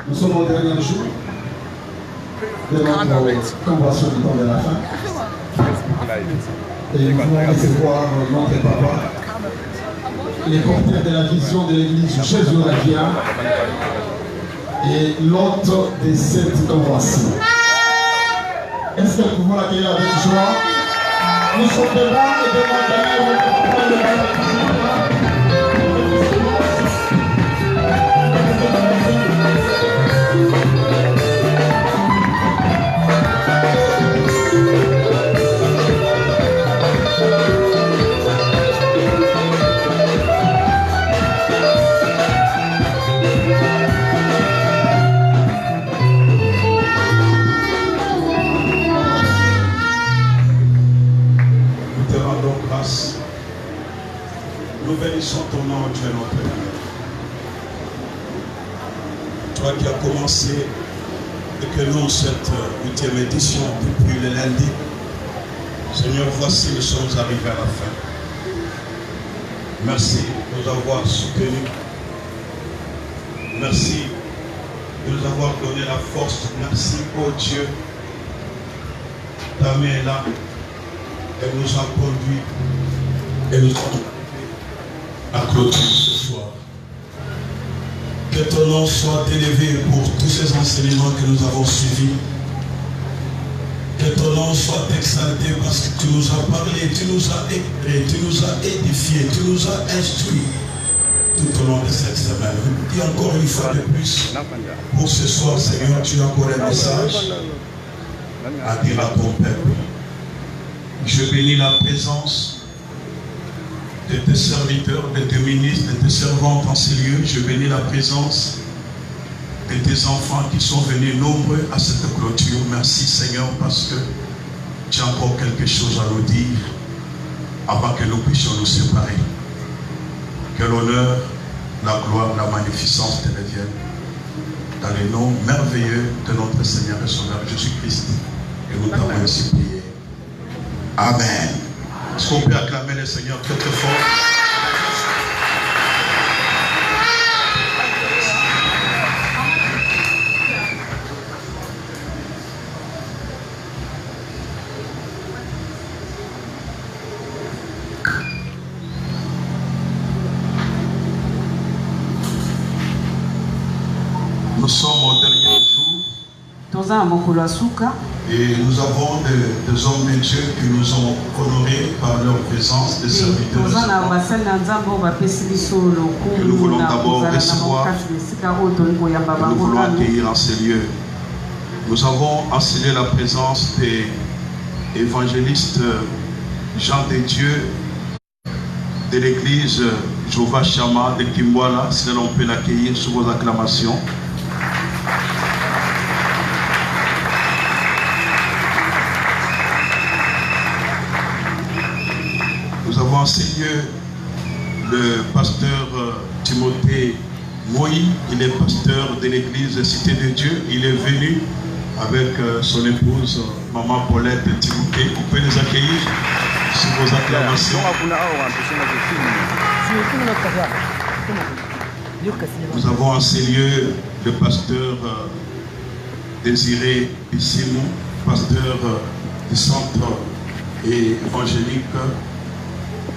Nous sommes au dernier jour de notre convention du temps de la fin. Et nous voulons recevoir notre papa, les porteurs de la vision de l'église Jésus Ravia et l'hôte de cette convention. Est-ce que nous pouvons l'accueillir avec joie? Nous sommes devant et devant nous bénissons ton nom, Dieu notre Père. Toi qui as commencé et que nous, cette 8e édition depuis le lundi, Seigneur, voici nous sommes arrivés à la fin. Merci de nous avoir soutenus. Merci de nous avoir donné la force. Merci, oh Dieu. Ta main est là. Elle nous a conduits et nous a à clôturer ce soir. Que ton nom soit élevé pour tous ces enseignements que nous avons suivis. Que ton nom soit exalté parce que tu nous as parlé, tu nous as éclairé, tu nous as édifié, tu nous as instruit tout au long de cette semaine. Et encore une fois de plus, pour ce soir, Seigneur, tu as encore un message à dire à ton peuple. Je bénis la présence de tes serviteurs, de tes ministres, de tes servantes en ces lieux. Je bénis la présence de tes enfants qui sont venus nombreux à cette clôture. Merci Seigneur parce que tu as encore quelque chose à nous dire avant que nous puissions nous séparer. Que l'honneur, la gloire, la magnificence te reviennent dans le nom merveilleux de notre Seigneur et Sauveur Jésus-Christ. Et nous t'avons ainsi prié. Amen. Est-ce qu'on peut acclamer le Seigneur très très fort? Nous sommes au dernier jour. Et nous avons des hommes de Dieu qui nous ont honorés par leur présence, des serviteurs de que nous voulons d'abord recevoir et nous voulons accueillir en ces lieux. Nous avons enseigné la présence des évangélistes Jean de Dieu de l'église Jova Chama de Kimwala. Si on peut l'accueillir sous vos acclamations. Nous avons enseigné le pasteur Timothée Moï, il est pasteur de l'église Cité de Dieu. Il est venu avec son épouse, maman Paulette Timothée. Vous pouvez les accueillir sous vos acclamations. Nous avons enseigné le pasteur Désiré Bissimou, pasteur du centre évangélique.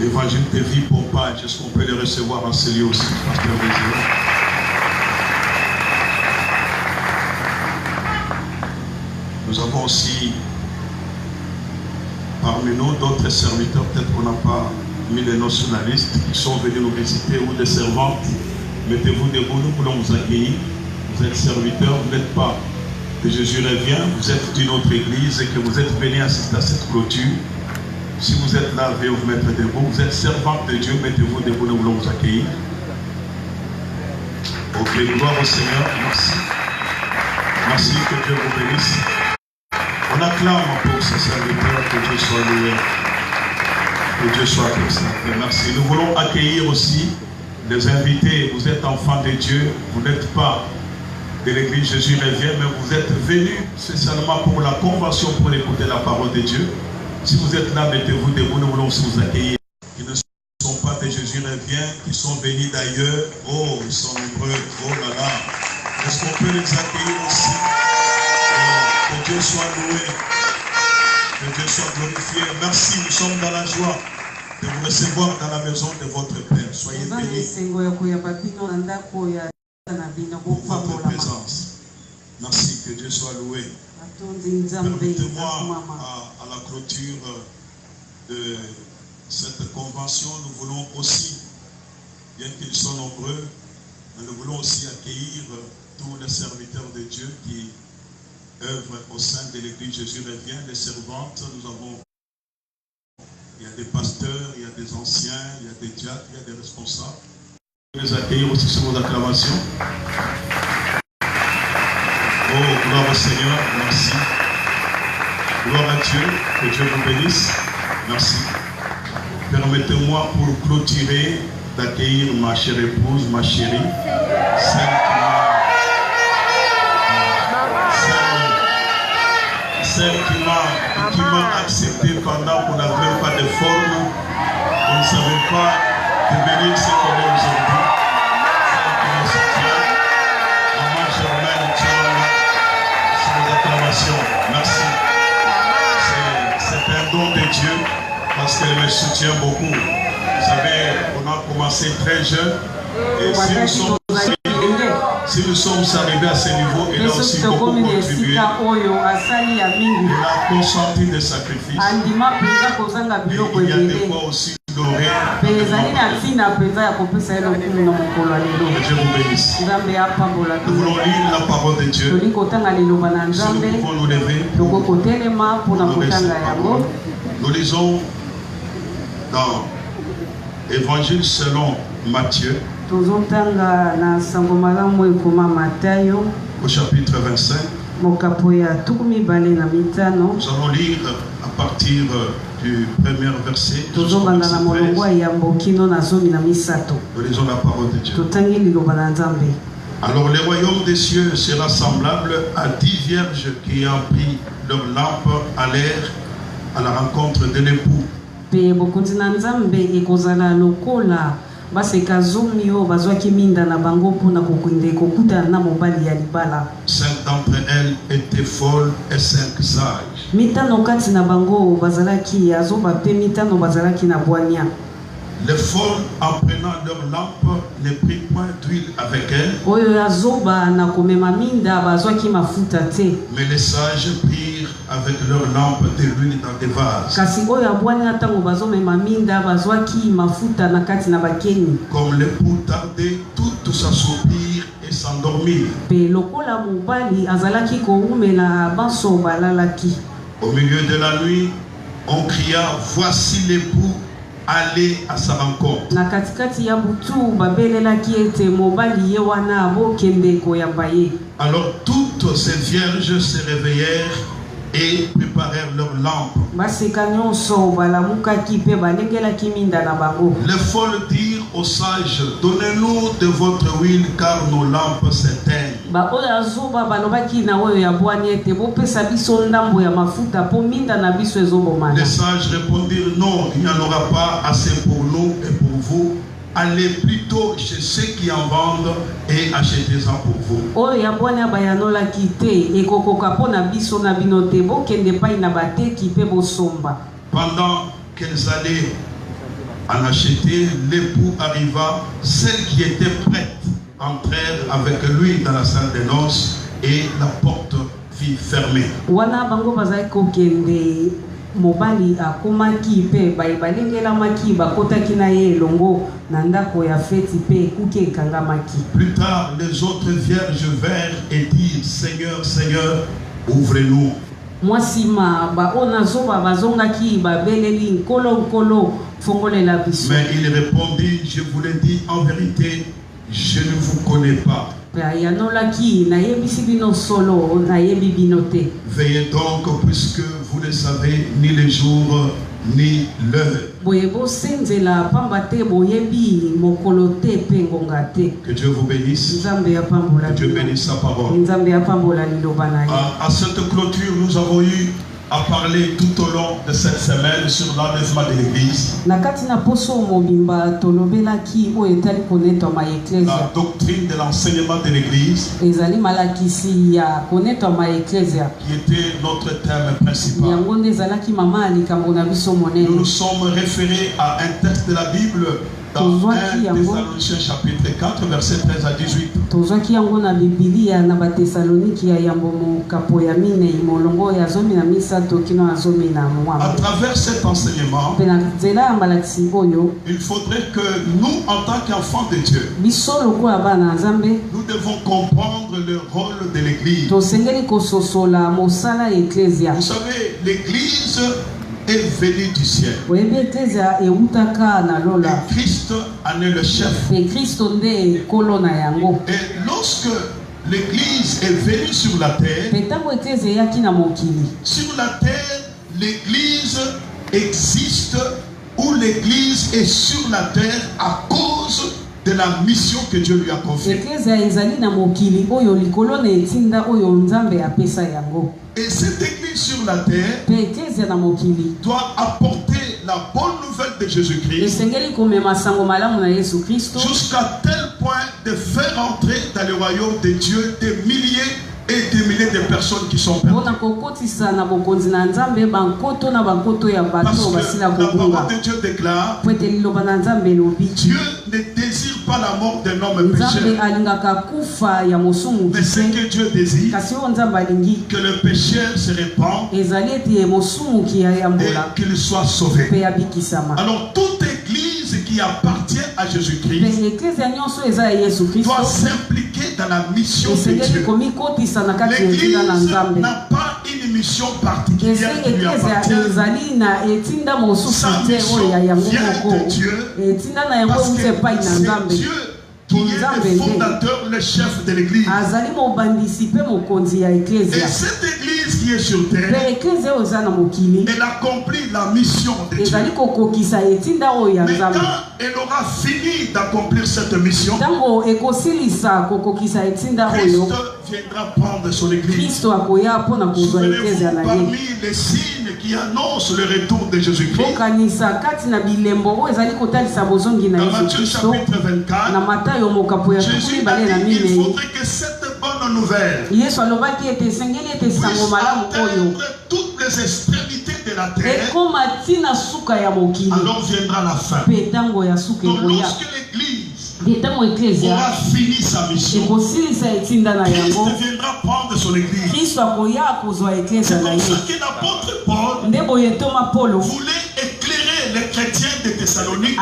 Évangile de vie Pompage, est-ce qu'on peut les recevoir en ces lieux aussi, pasteur Désiré? Nous avons aussi parmi nous d'autres serviteurs, peut-être qu'on n'a pas mis les noms sur la liste, qui sont venus nous visiter, ou des servantes. Mettez-vous debout, nous voulons vous accueillir. Vous êtes serviteurs, vous n'êtes pas de Jésus revient, vous êtes d'une autre église et que vous êtes venus assister à cette clôture. Si vous êtes là, veuillez vous mettre debout. Vous êtes servante de Dieu, mettez-vous debout, nous voulons vous accueillir. Ok, gloire au Seigneur, merci. Merci, que Dieu vous bénisse. On acclame pour ces serviteurs, que Dieu soit loué. Que Dieu soit exalté. Merci. Nous voulons accueillir aussi les invités. Vous êtes enfants de Dieu, vous n'êtes pas de l'église Jésus revient, mais vous êtes venus spécialement pour la convention, pour écouter la parole de Dieu. Si vous êtes là, mettez-vous debout, nous voulons aussi vous accueillir. Qui ne sont pas de Jésus revient, qui sont venus d'ailleurs. Oh, ils sont nombreux. Oh là là. Est-ce qu'on peut les accueillir aussi? Que Dieu soit loué. Que Dieu soit glorifié. Merci, nous sommes dans la joie de vous recevoir dans la maison de votre Père. Soyez bénis pour votre présence. Merci, que Dieu soit loué. Permettez-moi à la clôture de cette convention, nous voulons aussi, bien qu'ils soient nombreux, mais nous voulons aussi accueillir tous les serviteurs de Dieu qui œuvrent au sein de l'Église Jésus revient, les servantes. Nous avons, il y a des pasteurs, il y a des anciens, il y a des diacres, il y a des responsables. Les accueillir aussi sur vos acclamations. Oh, gloire au Seigneur, merci. Gloire à Dieu, que Dieu vous bénisse. Merci. Permettez-moi pour clôturer d'accueillir ma chère épouse, ma chérie, celle qui m'a accepté pendant qu'on n'avait pas de forme, on ne savait pas devenir ce qu'on est aujourd'hui. Celle qui me soutient, maman Germaine Tchana, sur les acclamations. Merci. C'est un don de Dieu parce qu'elle me soutient beaucoup. Vous savez, on a commencé très jeune et si nous sommes arrivés à ce niveau, elle a aussi beaucoup contribué. Elle a consenti des sacrifices. Et il y a des fois aussi doré. Que Dieu vous bénisse. Nous voulons lire la parole de Dieu. Si nous pouvons nous lever pour nous lisons dans Évangile selon Matthieu, au chapitre 25. Nous allons lire à partir du premier verset. Nous lisons la parole de Dieu. Alors le royaume des cieux sera semblable à 10 vierges qui ont pris leur lampe à l'air à la rencontre de l'époux. Cinq d'entre elles étaient folles et 5 sages. Les folles, en prenant leur lampe, ne prirent point d'huile avec elles. Mais les sages prirent avec leur lampe de l'huile dans des vases. Comme l'époux tardait, toutes s'assoupirent et s'endormirent. Au milieu de la nuit, on cria, voici l'époux, allez à sa rencontre. Alors toutes ces vierges se réveillèrent et préparèrent leurs lampes. Les folles dirent aux sages, donnez-nous de votre huile car nos lampes s'éteignent. Les sages répondirent, non, il n'y en aura pas assez pour nous et pour vous. Allez plutôt chez ceux qui en vendent et achetez-en pour vous. Pendant qu'elles allaient en acheter, l'époux arriva. Celles qui étaient prêtes entrèrent avec lui dans la salle des noces et la porte fut fermée. Mobali akomaki pe balingelamaki bakotaki na ye longo na ndako ya feti pe kuke ekangamaki. Plus tard, les autres vierges vinrent et dirent, Seigneur, Seigneur, ouvrez-nous. Mwasima baona zoba bazongaki babeleli nkolo nkolo fongolela biso. Mais il répondit, je vous le dis en vérité, je ne vous connais pas. Veillez donc, puisque vous ne savez ni le jour ni l'heure. Que Dieu vous bénisse. Que Dieu bénisse sa parole. À cette clôture, nous avons eu a parlé tout au long de cette semaine sur l'enlèvement de l'église. La doctrine de l'enseignement de l'église, qui était notre thème principal. Nous nous sommes référés à un texte de la Bible dans 1 Thessaloniciens chapitre 4, verset 13 à 18. À travers cet enseignement, il faudrait que nous, en tant qu'enfants de Dieu, nous devons comprendre le rôle de l'église. Vous savez, l'église est venu du ciel. Et Christ en est le chef. Et lorsque l'église est venue sur la terre, l'église existe, ou l'église est sur la terre à cause de la mission que Dieu lui a confiée. Et cette église sur la terre doit apporter la bonne nouvelle de Jésus-Christ jusqu'à tel point de faire entrer dans le royaume de Dieu des milliers et des milliers de personnes qui sont perdues. Parce que la parole de Dieu déclare: Dieu ne désire pas la mort d'un homme pécheur, mais ce que Dieu désire, que le pécheur se répande et qu'il soit sauvé. Alors toute église qui appartient à Jésus-Christ doit s'impliquer dans la mission de Dieu. L'église n'a pas une mission particulière qui lui appartient. Sa mission vient de Dieu, parce que c'est Dieu qui est le fondateur, le chef de l'église. Et cette église qui est sur terre, elle accomplit la mission de Dieu. Mais quand elle aura fini d'accomplir cette mission, Christ viendra prendre son église. Souvenez-vous, parmi les signes qui annoncent le retour de Jésus-Christ, dans Matthieu chapitre 24, Jésus a dit qu'il faudrait que cette bonne nouvelle puisse atteindre toutes les extrémités de la terre. Alors viendra la fin. Donc lorsque l'église aura fini sa mission, Christ viendra prendre son église. C'est comme ça que l'apôtre Paul voulait éclairer les chrétiens de Thessalonique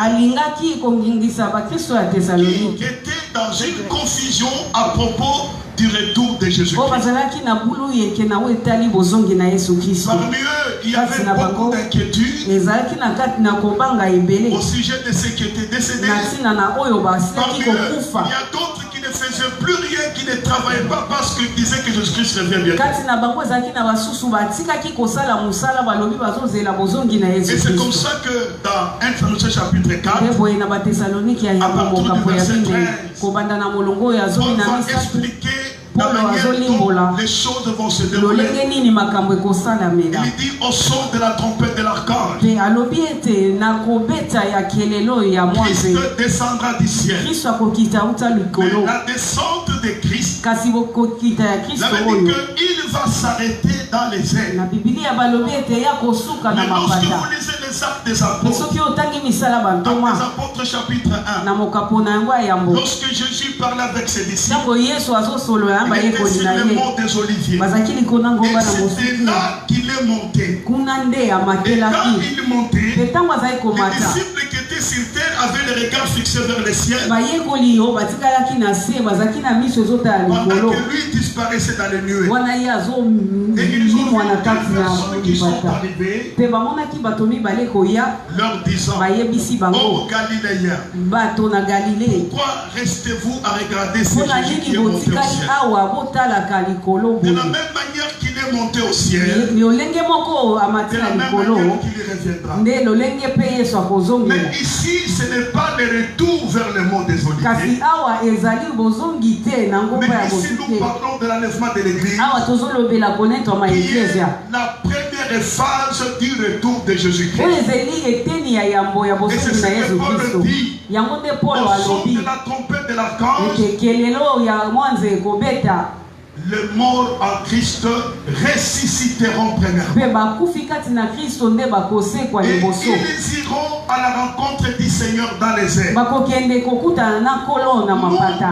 qui étaient dans une confusion à propos du retour de Jésus-Christ. Parmi eux, il y avait beaucoup d'inquiétudes au sujet de ceux qui étaient décédés. Parmi eux, il y a d'autres qui ne faisaient plus rien, qui ne travaillaient pas parce qu'ils disaient que Jésus-Christ revient bientôt. Et c'est comme ça que dans 1 Thessaloniciens chapitre 4, à partir du verset 13, Paul va expliquer la manière dont les choses vont se dérouler. Il dit au son de la trompette de l'archange, Christ descendra du ciel. Mais la descente de Christ, la Bible dit qu'il va s'arrêter dans les airs. Mais lorsque vous lisez les actes des apôtres, dans les apôtres chapitre 1, lorsque Jésus parlait avec ses disciples, il était sur le mont des Oliviers. Et c'était là qu'il est monté. Et quand il montait, les disciples qui étaient sur terre avaient le regard fixé vers le ciel, pendant que lui disparaissait dans les nuées. Et ils ont vu deux personnes qui sont arrivées, leur disant: Oh Galiléens, pourquoi restez-vous à regarder ce Jésus qui est monté au ciel? De la même manière qu'il est monté au ciel, de la même manière qu'il y reviendra. Mais ici, ce n'est pas le retour vers le mont des Oliviers. Mais ici, nous parlons de l'enlèvement de l'église, qui est la première dernière phase du retour de Jésus-Christ. Et c'est ce que Paul dit au son de la trompette de l'archange. Les morts en Christ ressusciteront premièrement. Et ils iront à la rencontre du Seigneur dans les airs. Nous,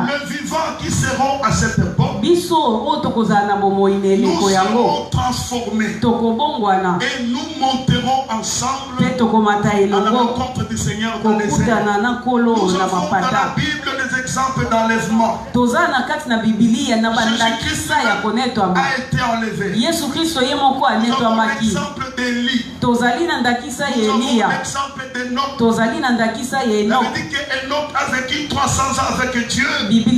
les vivants qui seront à cette époque, nous serons transformés. Et nous monterons ensemble à la rencontre du Seigneur dans les airs. Nous avons dans la Bible des exemples d'enlèvement. Jésus-Christ a été enlevé. Nous avons l'exemple d'Élie. Nous avons l'exemple d'Enoch. Ça veut dire qu'Enoch a vécu 300 ans avec Dieu. Et Dieu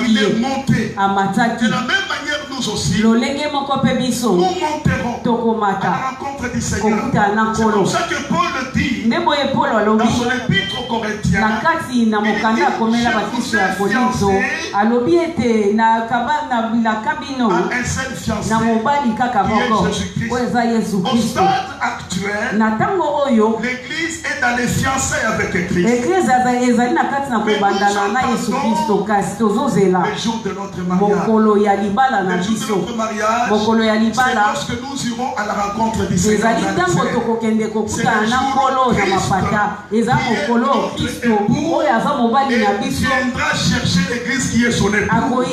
il est monté. De la même manière, nous aussi, nous monterons à la rencontre du Seigneur. C'est pour ça que Paul dit dans son épître aux Corinthiens, il un seul fiancé qui est Jésus-Christ. Au stade actuel, l'église est dans les fiançailles avec Christ. Mais nous attendons le jour de notre mariage. Le jour de notre mariage, c'est lorsque nous irons à la rencontre du Seigneur. C'est le jour où Christ, qui est notre époux, et viendra chercher l'église qui est son époux. Et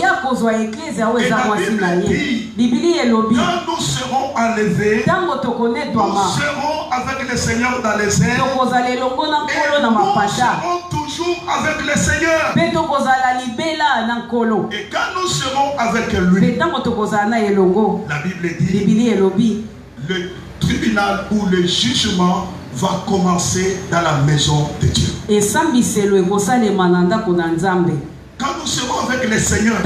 la Bible dit, quand nous serons enlevés, nous serons avec le Seigneur dans les airs. Et nous serons toujours avec le Seigneur. Et quand nous serons avec lui, la Bible dit, le tribunal ou le jugement va commencer dans la maison de Dieu. Quand nous serons avec le Seigneur,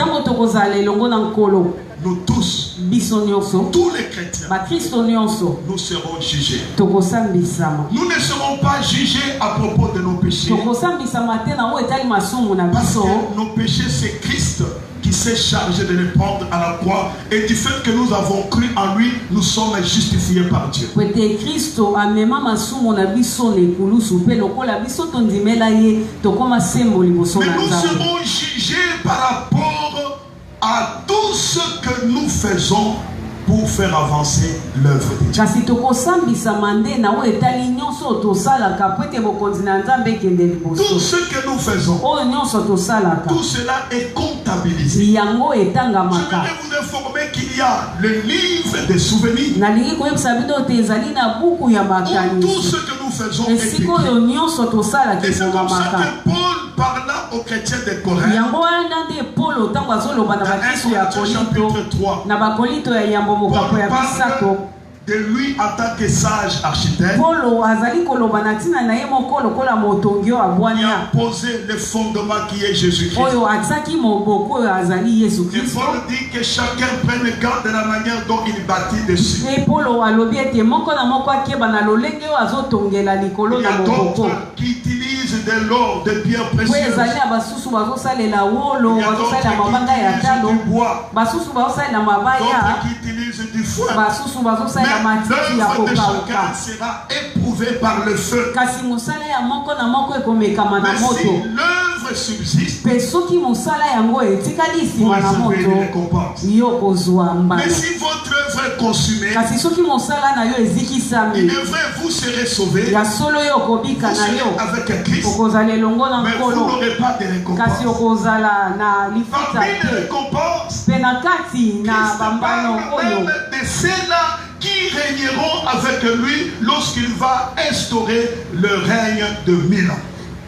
nous tous, tous les chrétiens, nous serons jugés. Nous ne serons pas jugés à propos de nos péchés. Parce que nos péchés, c'est Christ qui s'est chargé de les prendre à la croix. Et du fait que nous avons cru en lui, nous sommes justifiés par Dieu. Mais nous serons jugés par rapport à tout ce que nous faisons pour faire avancer l'œuvre de Dieu. Tout ce que nous faisons, tout cela est comptabilisé. Je voudrais vous informer qu'il y a le livre des souvenirs où tout ce que nous faisons est écrit. Et c'est comme ça que Paul parla aux chrétiens de Corinthe dans 1 chapitre 3. Paul parle de lui en tant que sage architecte. Il a posé le fondement qui est Jésus-Christ. Et Paul dit que chacun prenne garde de la manière dont il bâtit dessus. Il y a d'autres qui utilisent de l'or, des pierres précieuses. Il y a d'autres qui utilisent du bois. D'autres qui utilisent du feu. L'œuvre de chacun sera éprouvée par le feu. Mais si l'œuvre subsiste, vous recevez une récompense. Mais si votre œuvre est consumée, il est vrai, vous serez sauvés, vous serez avec Christ, mais vous n'aurez pas de récompense. Parmi les récompenses, Christ parle même de ceux-là qui régneront avec lui lorsqu'il va instaurer le règne de 1000 ans.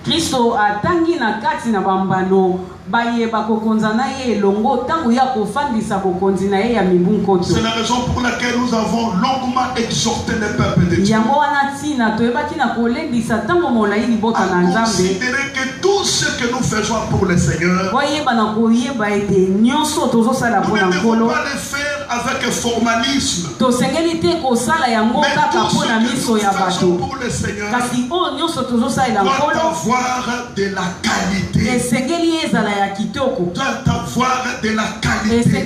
Kristo atangi na kati na bambano baye bakokonza na ye longo tangu ya kofandisa bokonzi na ye ya mibunkoto. C'est la raison pour laquelle nous avons longuement exhorté le peuple de Dieu. Yango wana tina toyebaki na kolendisa tango molai libota na Nzambe. Considérez que tout ce que nous faisons pour le Seigneur, koyeba na koyeba ete nyonso tozosala nous pona ne devons nkolo. pas le faire avec formalisme. Tosengeli te kosala yango Mais kaka tout ce pona que miso nous ya faisons bato. pour le Seigneur Kasi o nyonso tozosalela doit nkolo avoir de la qualité, esengeli ezala ya kitoko. doit avoir de la qualité.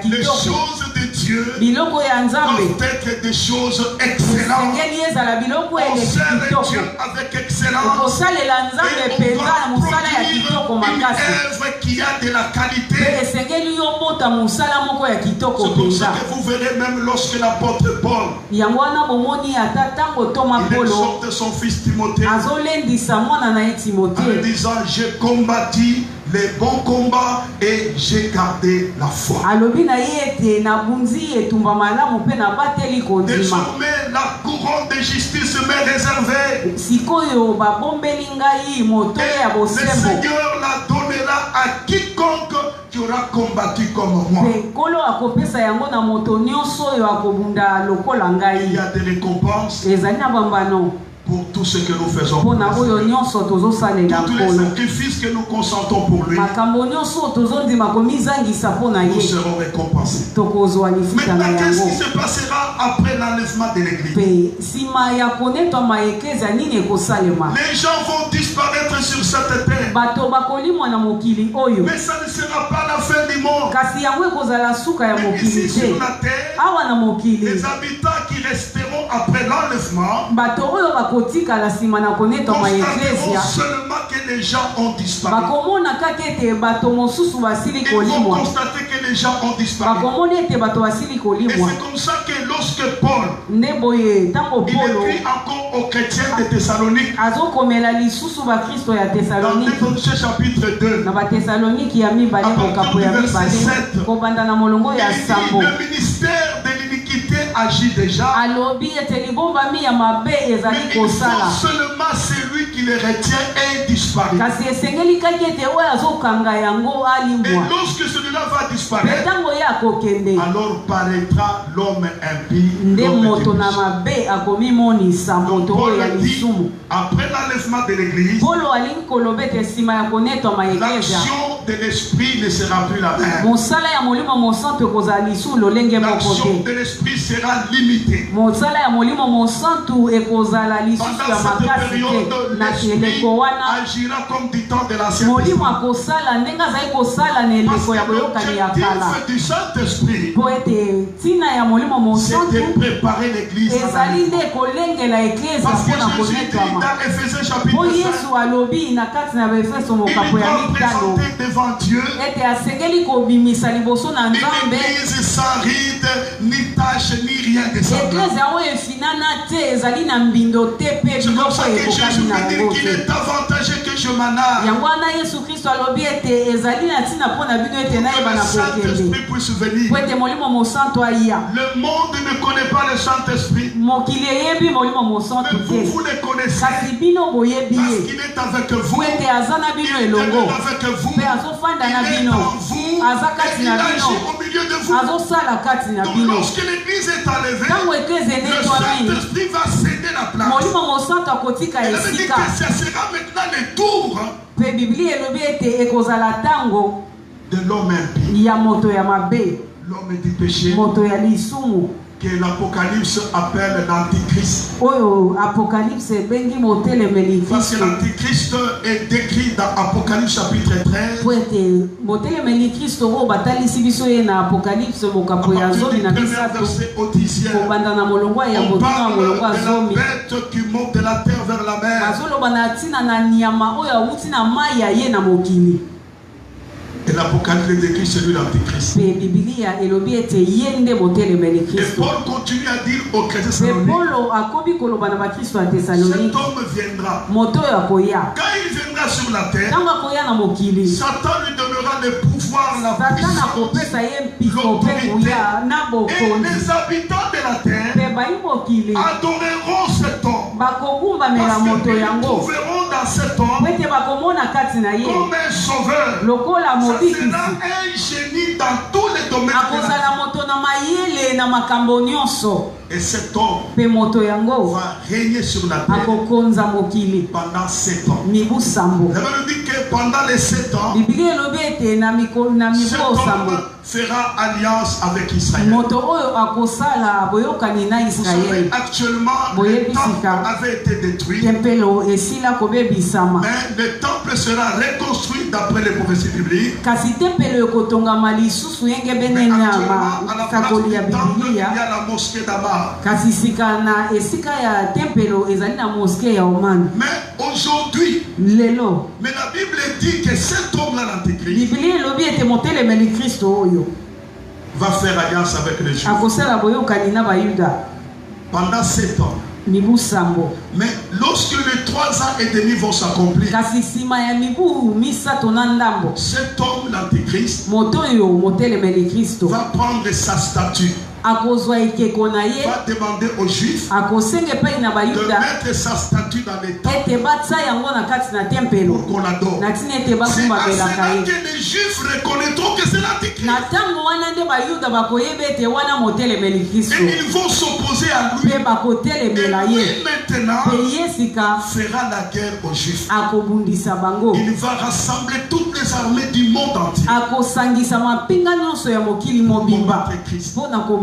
Les choses de Dieu doivent être des choses excellentes. On sert Dieu avec excellence et on va produire une œuvre qui a de la qualité. C'est comme ça que vous verrez même lorsque l'apôtre Paul il exhorte son fils Timothée en disant j'ai combattu les bons combats et j'ai gardé la foi. Désormais, la couronne de justice m'est réservée. Et le Seigneur la donnera à quiconque qui aura combattu comme moi. Il y a des récompenses pour tout ce que nous faisons pour tous les sacrifices que nous consentons pour lui, nous serons récompensés. Maintenant, qu'est-ce qui se passera après l'enlèvement de l'église? Les gens vont disparaître sur cette terre, mais ça ne sera pas la fin du monde. Mais ici sur la terre, les habitants qui resteront après l'enlèvement constateront seulement que les gens ont disparu. Ils vont constater que les gens ont disparu. Et c'est comme ça que lorsque Paul il écrit encore aux chrétiens de Thessalonique dans 2 Corinthiens chapitre 2 à partir du verset 7, il dit le ministère de l'iniquité agit déjà, mais il faut seulement celui qui les retient et disparaît. Et lorsque celui-là va disparaître, alors paraîtra l'homme impie. Donc Paul dit, après l'enlèvement de l'église, l'action de l'esprit ne sera plus la même. L'action de l'esprit sera limitée. Pendant cette période, l'esprit agira comme du temps de l'ancien Testament. Parce que l'objectif du Saint-Esprit, c'est de préparer l'église. Parce que Jésus dit dans Éphésiens chapitre 5, il doit présenter devant Dieu une église sans ride, ni tache, ni rien de ça. C'est pour ça que Jésus veut dire qu'il est avantageux que je m'en aille. Le Saint-Esprit puisse venir. Le monde ne connaît pas le Saint-Esprit. Mais vous le connaissez. Parce qu'il est avec vous. Il est avec vous. Il est en vous. Et il agit au milieu de vous. Donc lorsque l'église est enlevée, le Saint-Esprit va céder la place. Elle veut dire que ce sera maintenant le tour de l'homme impie, l'homme du péché, que l'Apocalypse appelle l'Antichrist. Parce que l'Antichrist est décrit dans Apocalypse chapitre 13. À partir du premier verset au 10e, on parle de la bête qui monte de la terre vers la mer. Et l'Apocalypse décrit celui de l'Antichrist. Et Paul continue à dire aux chrétiens cet homme viendra. Quand il viendra sur la terre, Satan lui donnera le pouvoir, la puissance, l'autorité. Et les habitants de la terre adoreront cet homme. Parce qu'ils trouveront dans cet homme comme un sauveur. Ça sera un génie dans tous les domaines de la vie. Et cet homme va régner sur la terre pendant 7 ans. Ça veut dire que pendant les 7 ans, cet homme fera alliance avec Israël. Vous savez, actuellement, le temple avait été détruit, mais le temple sera reconstruit d'après les prophéties bibliques. Mais actuellement, à la place du temple, il y a la mosquée d'Amar. Mais aujourd'hui, mais la Bible dit que cet homme-là, l'Antéchrist, va faire alliance avec les Juifs pendant 7 ans. Mais lorsque les 3 ans et demi vont s'accomplir, cet homme, l'Antéchrist, va prendre sa statue, va demander aux Juifs de mettre sa statue dans les temples pour qu'on l'adore. C'est à cela que les Juifs reconnaîtront que c'est l'Antéchrist. Et ils vont s'opposer à lui. Et lui maintenant fera la guerre aux Juifs. Il va rassembler toutes les armées du monde entier pour combattre Christ.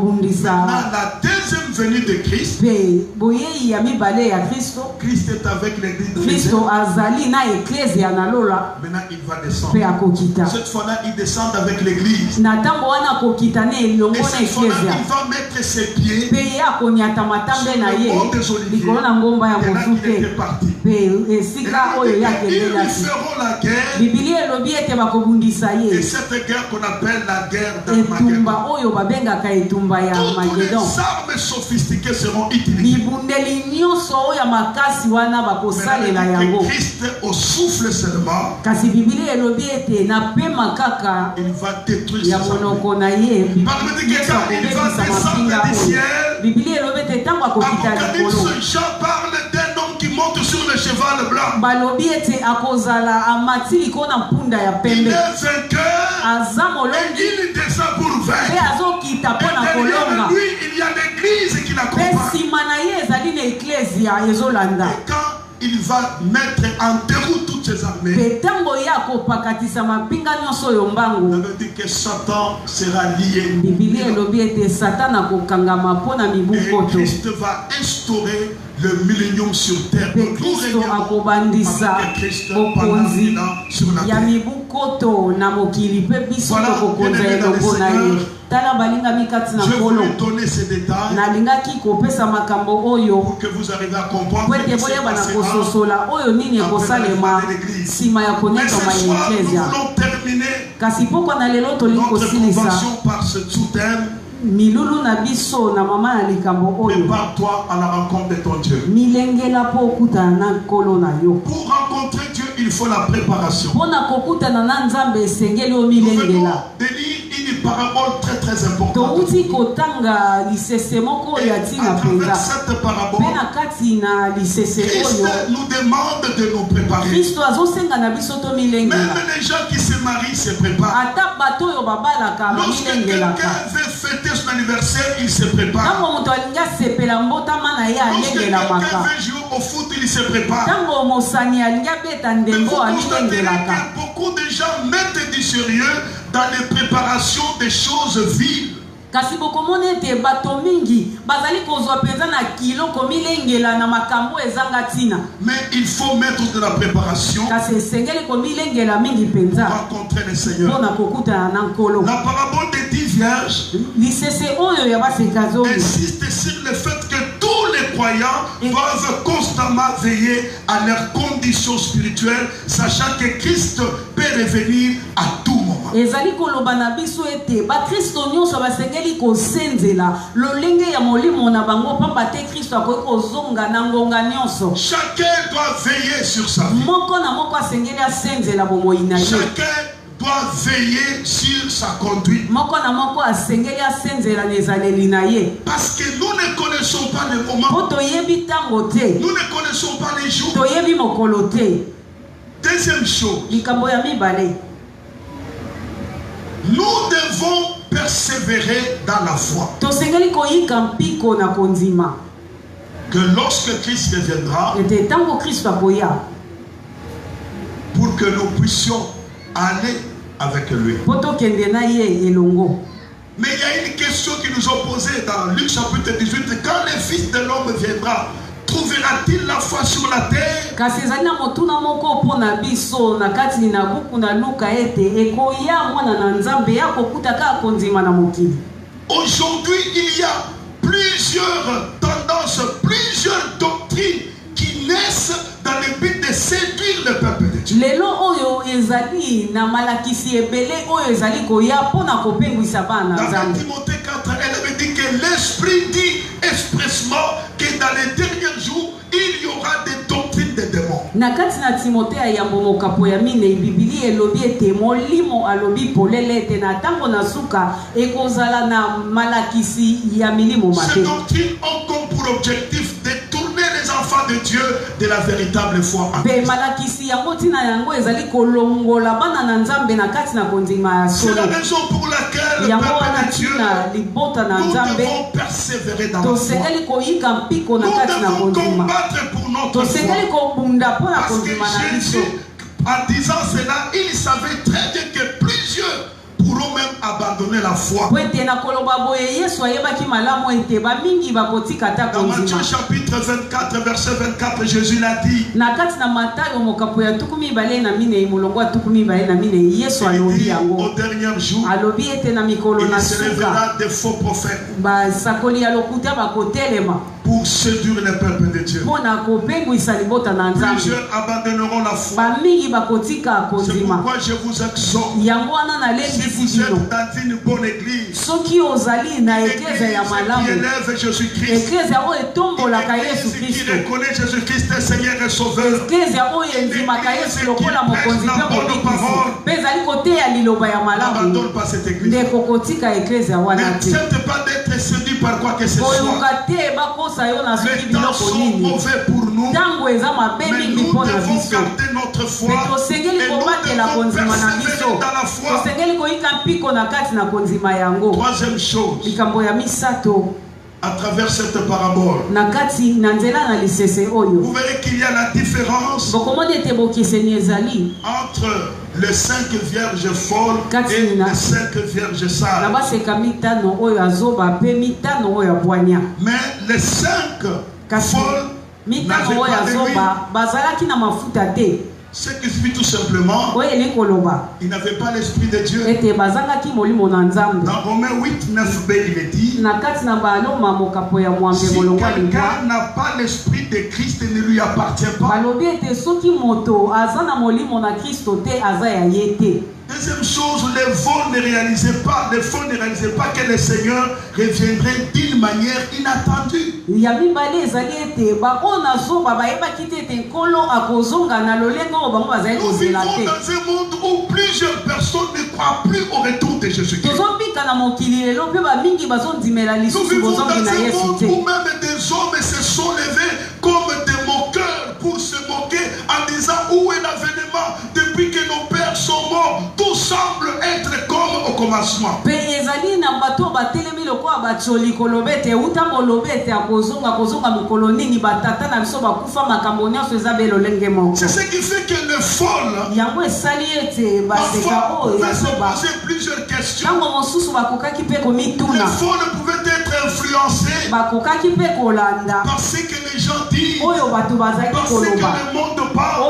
Maintenant, la deuxième venue de Christ, Christ est avec l'église. Maintenant, il va descendre. Cette fois-là, il descend avec l'église. Et cette fois-là, il va mettre ses pieds sur le mont des Oliviers. Et là, il était parti. Et là, ils lui feront la guerre. Et cette guerre qu'on appelle la guerre d'Armageddon. Toutes les armes sophistiquées seront utilisées. Mais Christ, au souffle seulement, il va détruire ses armes. Par le dit que quand il va descendre du ciel, Apocalypse, Jean parle d'un homme qui monte sur le cheval blanc. Il est vainqueur et il descend pour vaincre. Et derrière lui, il y a l'église qui l'accompagne. Et quand il va mettre en déroute toutes ses armées, ça veut dire que Satan sera lié. Et Christ va instaurer le millénium sur terre. Nous régnons avec Christ pendant 1000 ans sur la terre. Voilà, bien-aimés dans le Seigneur, je voulais donner ces détails pour que vous arriviez à comprendre ce qui s'est passé après l'église. Mais ce soir, nous voulons terminer notre convention par ce sous-thème. Prépare-toi à la rencontre de ton Dieu. Pour rencontrer Dieu, il faut la préparation. Nous venons de lire une parabole très très importante. Et à travers cette parabole, Christ nous demande de nous préparer. Même les gens qui se marient se préparent. Lorsque quelqu'un veut fêter son anniversaire, il se prépare. Lorsque quelqu'un veut jouer au foot, il se prépare. Mais vous constaterez que beaucoup de gens mettent du sérieux dans les préparations des choses viles. Mais il faut mettre de la préparation pour rencontrer le Seigneur. La parabole des 10 vierges insiste sur le fait que tous les croyants doivent constamment veiller à leurs conditions spirituelles, sachant que Christ peut revenir à tout moment. Chacun doit veiller sur sa vie. Chacun doit veiller sur sa conduite. Parce que nous ne connaissons pas le moment. Nous ne connaissons pas les jours. Deuxième chose, nous devons persévérer dans la foi. Que lorsque Christ reviendra, pour que nous puissions aller avec lui. Mais il y a une question qui nous est posée dans Luc chapitre 18. Quand le Fils de l'homme viendra, trouvera-t-il la foi sur la terre? Aujourd'hui, il y a plusieurs tendances, plusieurs doctrines qui naissent dans le but de séduire le peuple de Dieu. Dans Timothée 4, elle me dit que l'Esprit dit expressement que dans les derniers jours, il y aura des doctrines de démons. Ces doctrines ont comme pour objectif de tourner les enfants de Dieu de la véritable foi en Christ. C'est la raison pour laquelle le peuple de Dieu, nous devons persévérer dans la foi. Nous devons combattre pour notre foi. Parce que Jésus, en disant cela, il savait très bien que plusieurs pourront même abandonner la foi. Dans Matthieu chapitre 24, verset 24, Jésus l'a dit. Il dit au dernier jour, il se révélera des faux prophètes pour séduire le peuple de Dieu. Plusieurs abandonneront la foi. C'est pourquoi je vous exhorte, si vous êtes dans une bonne église, qui élève Jésus-Christ, qui reconnaît Jésus-Christ Seigneur et Sauveur, qui prêche la bonne parole, n'abandonne pas cette église. N'accepte pas d'être séduit par quoi que ce soit. Les temps sont mauvais pour nous, mais nous devons garder notre foi et nous devons persévérer dans la foi. Troisième chose, à travers cette parabole, vous verrez qu'il y a la différence entre les 5 vierges folles et les 5 vierges sages. Mais les 5 folles n'avaient pas de lui. Ce qui signifie tout simplement, il n'avait pas l'esprit de Dieu. Dans Romains 8, 9b, il est dit, si quelqu'un n'a pas l'esprit de Christ, il ne lui appartient pas. Deuxième chose, les faux ne réalisaient pas que le Seigneur reviendrait d'une manière inattendue. Nous vivons dans un monde où plusieurs personnes ne croient plus au retour de Jésus-Christ. Nous vivons dans un monde où même des hommes se sont levés comme des moqueurs pour se moquer en disant où est l'avènement depuis que nos pères sont morts. Tout semble être comme au commencement. C'est ce qui fait que le folle parfois pouvait se poser plusieurs questions. Le folle pouvait être influencé parce que les gens disent, parce que le monde parle.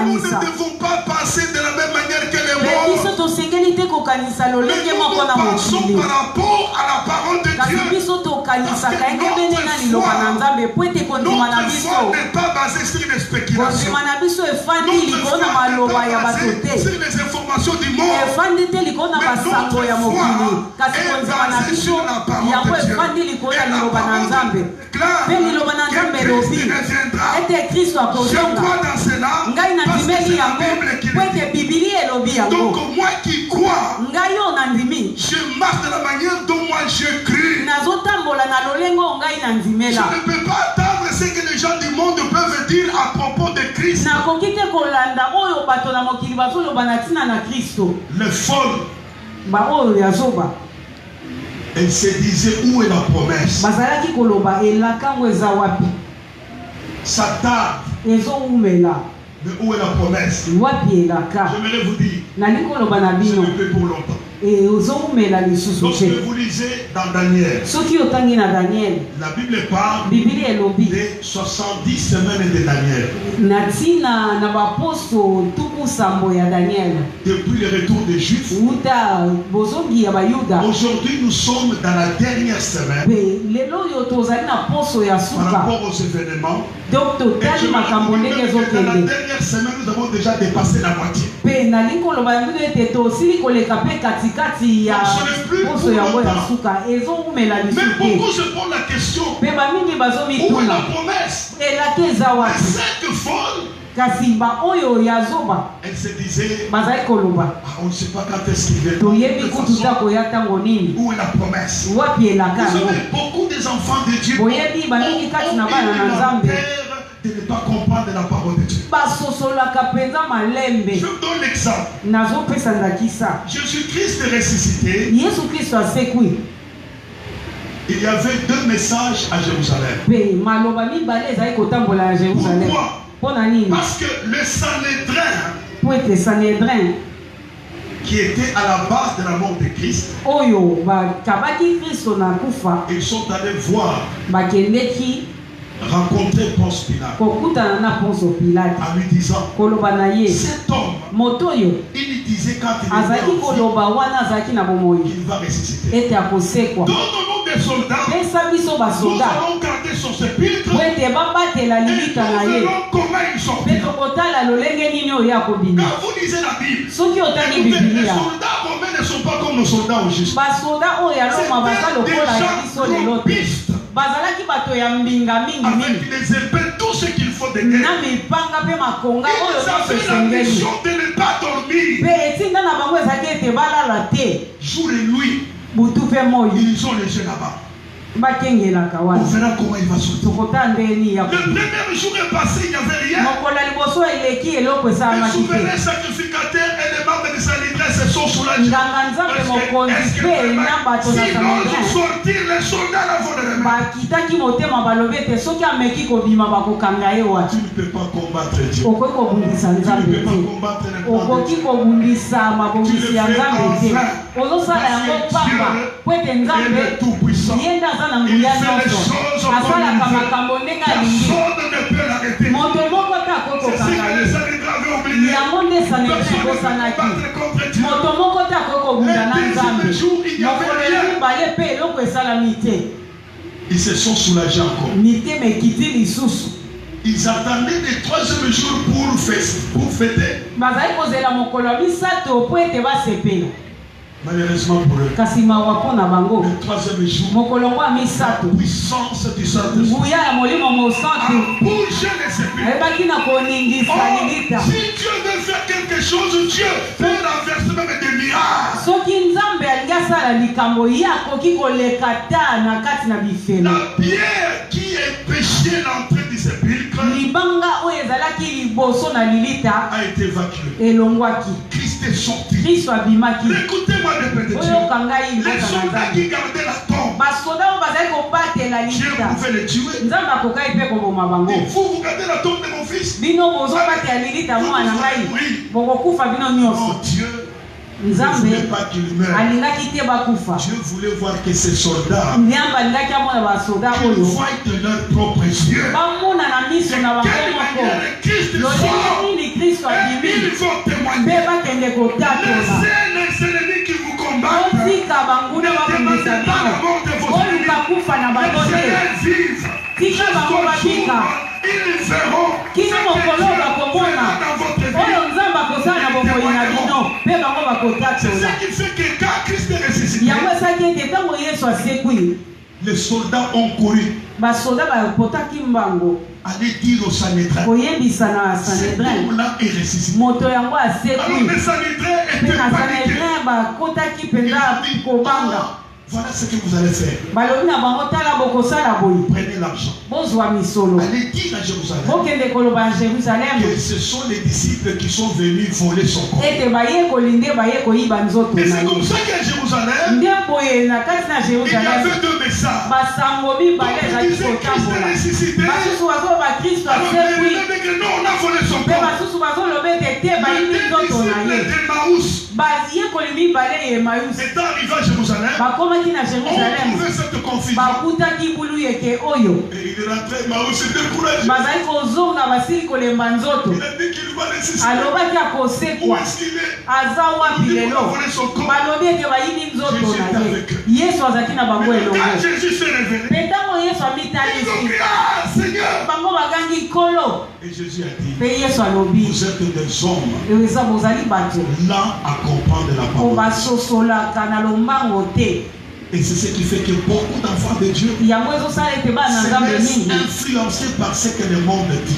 Nous ne devons pas passer de la même manière que les morts. Mais nous passons par rapport à la parole de Dieu. Parce que notre foi n'est pas basée sur les spéculations. Notre foi n'est pas basée sur les informations du monde. Mais notre foi est basée sur la parole de Dieu. Et la parole déclare que Christ reviendra. Je crois dans cela parce que c'est la Bible qui le dit. Donc moi qui crois, je marche de la manière dont moi je crie. Je ne peux pas attendre ce que les gens du monde peuvent dire à propos de Christ. Le folle, elle se disait où est la promesse. Ça tarde. Mais où est la promesse? J'aimerais vous dire, C'est un peu pour longtemps. Lorsque vous lisez dans Daniel, la Bible parle des 70 semaines de Daniel. Depuis le retour des Juifs, aujourd'hui nous sommes dans la dernière semaine par rapport aux événements. Et je me dans la dernière semaine, nous avons déjà dépassé la moitié. Mais beaucoup se posent la question, où est la promesse? Les 5 folles, elle se disait, on ne sait pas quand est-ce qu'il viendra. Où est la promesse? Vous savez, beaucoup des enfants de Dieu ont eu la terre de ne pas comprendre la parole de Dieu. Je vous donne l'exemple. Jésus-Christ est ressuscité. Il y avait 2 messages à Jérusalem. Pourquoi? Parce que le Sanhédrin, qui était à la base de la mort de Christ, ils sont allés voir, rencontrer Ponce Pilate en lui disant, cet homme, il disait quand il va ressusciter. Dans le nom des soldats, nous allons garder son sépulcre et nous verrons comment il sortira. Quand vous lisez la Bible, les soldats romains ne sont pas comme nos soldats au juste. C'est des gens pistes avec les épées, tout ce qu'il faut de guerre. Ils avaient la mission de ne pas dormir. Jour et nuit, ils ont les jeux là-bas. On verra comment il va sortir. Le premier jour est passé, il n'y avait rien. Les souverains sacrificateurs et les membres de Sanhédrin se sont soulagés. Est-ce que sinon ils sortir les soldats avant de les mettre? Tu ne peux pas combattre Dieu. Tu ne peux pas combattre les plans de Dieu. Tu le fais en vain. Dieu est tout puissant. Il fait les choses au bon niveau. Personne ne peut l'arrêter. C'est ce que les Sanhédrins avaient oublié. Personne ne peut battre contre Dieu. Le deuxième jour, il n'y avait rien. Ils se sont soulagés encore. Ils attendaient le 3e jour pour fêter. Malheureusement pour eux, le 3e jour, la puissance du Saint-Esprit a bougé les sépulcres. Si Dieu veut faire quelque chose, Dieu peut renverser même des miracles. La pierre qui empêchait l'entrée du sépulcre a été évacuée. Christ est sorti. Écoutez-moi de Dieu. Les soldats qui gardaient la tombe, Dieu pouvait les tuer. Et vous gardez la tombe de mon fils. Oh Dieu, ne voulait pas qu'il meure. Dieu voulait voir que ces soldats qu'ils voient de leurs propres yeux de quelle manière Christ sort et ils vont témoigner. Les ennemis qui vous combattent, ne demandez pas la mort de vos ennemis. Laissez-les vivre. Jusqu'au jour, ils verront ce que Dieu fera dans votre vie. C'est ce qui fait que quand Christ est ressuscité, les soldats ont couru. Allez dire au Sanhédrin, cet homme-là est ressuscité. Alors les Sanhédrins étaient paniqués. Voilà ce que vous allez faire. Prenez l'argent. Allez dire à Jérusalem que ce sont les disciples qui sont venus voler son corps. Et c'est comme ça qu'à Jérusalem, Jérusalem, il y avait deux messages. On disait Christ est ressuscité. Alors les disciples que non, on a volé son corps. Les disciples d'Emmaüs étant arrivés à Jérusalem, on trouvait cette confusion. Et il est rentré à Emmaüs, il s'est découragé. Il a dit qu'il va ressusciter. Où est-ce qu'il est? Il a volé son corps. Quand Jésus s'est révélé, ils ont crié, ah, Seigneur. Et Jésus a dit, vous êtes des hommes lents à comprendre la parole. Et c'est ce qui fait que beaucoup d'enfants de Dieu se laissent influencer par ce que le monde dit.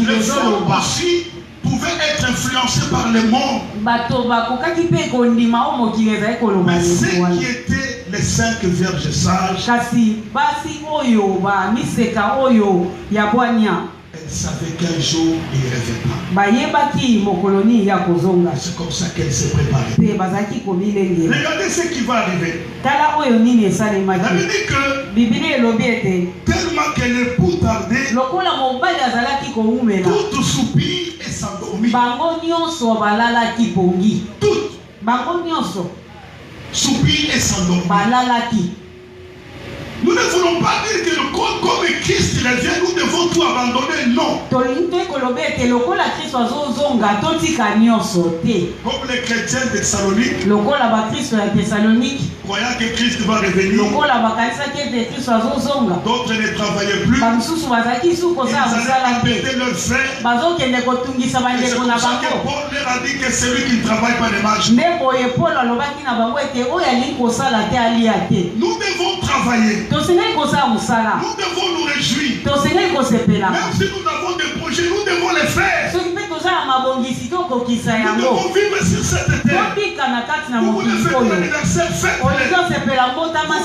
Les hommes aussi pouvaient être influencés par le monde. Mais ceux qui étaient les 5 vierges sages, elles savaient qu'un jour il ne revient pas. C'est comme ça qu'elles se préparaient. Regardez ce qui va arriver. Ça veut dire que tellement que l'époux tardait, tout soupir et s'endormit. Tout soupir et s'endormit. Nous ne voulons pas dire que comme Christ revient, nous devons tout abandonner. Non. Comme les chrétiens de Thessalonique, croyant que Christ va revenir, d'autres ne travaillaient plus. Ils allaient embêter leurs frères. Et c'est pour ça que Paul leur a dit que celui qui ne travaille pas ne marche pas. Nous devons travailler. Nous devons nous réjouir. Même si nous avons des projets, nous devons les faire. Nous devons vivre sur cette terre. Vous voulez faire l'anniversaire, faites-le. Vous voulez